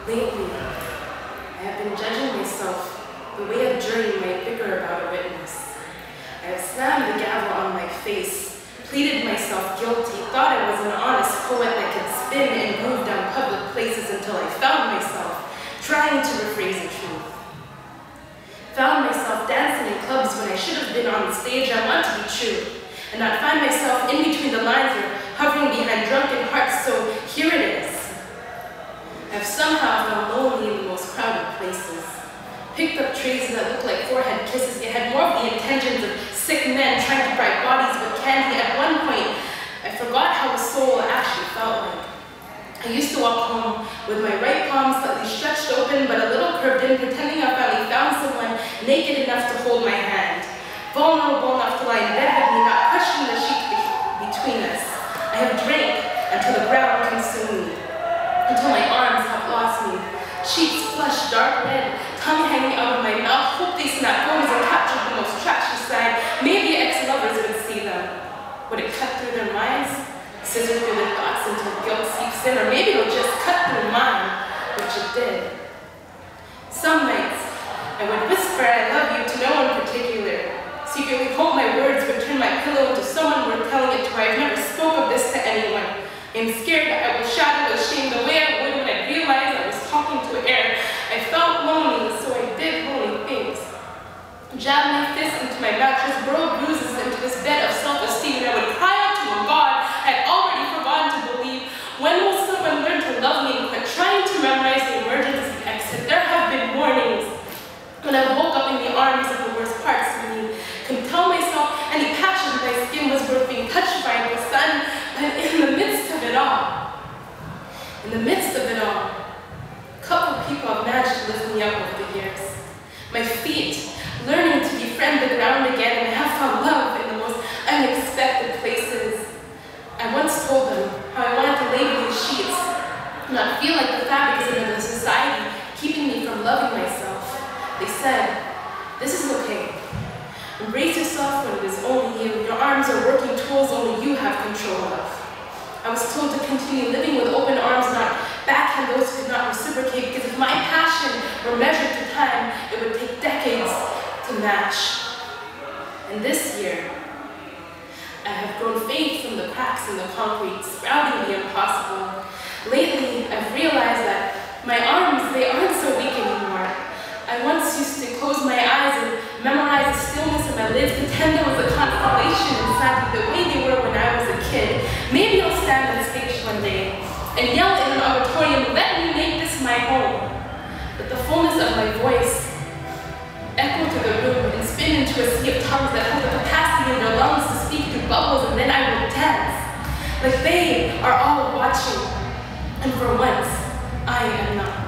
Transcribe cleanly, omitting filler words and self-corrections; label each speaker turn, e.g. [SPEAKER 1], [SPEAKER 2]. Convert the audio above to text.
[SPEAKER 1] Lately, I have been judging myself the way a jury might bicker about a witness. I have slammed the gavel on my face, pleaded myself guilty, thought I was an honest poet that could spin and move down public places until I found myself trying to rephrase the truth. Found myself dancing in clubs when I should have been on the stage. I want to be true, and not find myself in between the lines or hovering behind drunken hearts, so here it is. I've somehow felt lonely in the most crowded places. Picked up trays that looked like forehead kisses. It had more of the intentions of sick men trying to bribe bodies with candy. At one point, I forgot how a soul actually felt like. I used to walk home with my right palm slightly stretched open but a little curved in, pretending I finally found someone naked enough to hold my hand. Vulnerable enough to lie in bed with me, not crushing the sheet between us. I have drank until the ground consumed me, until my arms have lost me. Cheeks flushed, dark red, tongue hanging out of my mouth. Hope they snap bones and captured the most trashy side. Maybe ex-lovers would see them. Would it cut through their minds? Scissor through their thoughts until guilt seeps in, or maybe it'll just cut through mine, which it did. Some nights, I would whisper I love you to no one particular. Secretly hope my words would turn my pillow into someone worth telling it to. I've never spoke of this to anyone. I'm scared that I will shadow with shame the way I would when I realized I was talking to air. I felt lonely, so I did lonely things. Jabbed my fist into my mattress, burrowed bruises into this bed of self-esteem, and I would cry out to a God I had already forgotten to believe. When will someone learn to love me and quit trying to memorize the emergency exit? There have been mornings when I woke up in the arms of the worst parts of me, couldn't tell myself any passion my skin was worth being touched by the sun, but in the midst of it all, a couple of people have managed to lift me up over the years. My feet, learning to befriend the ground again, and I have found love in the most unexpected places. I once told them how I wanted to label these sheets, not feel like the fabric of the society keeping me from loving myself. They said, this is okay. Embrace yourself when it is only you. Your arms are working tools only you have control of. I was told to continue living with open arms, not backhand those who could not reciprocate, because if my passion were measured to time, it would take decades to match. And this year, I have grown faith from the cracks in the concrete, sprouting the impossible. Lately, I've realized that my arms, they aren't so weak anymore. I once used to close my eyes and memorize the stillness of my lids, pretend there was a constellation inside me the way they were when I was a kid. Maybe I'll stand on stage one day and yell in an auditorium, let me make this my home. But the fullness of my voice echo to the room and spin into a sea of tongues that have the capacity in their lungs to speak through bubbles, and then I will dance. Like they are all watching. And for once, I am not.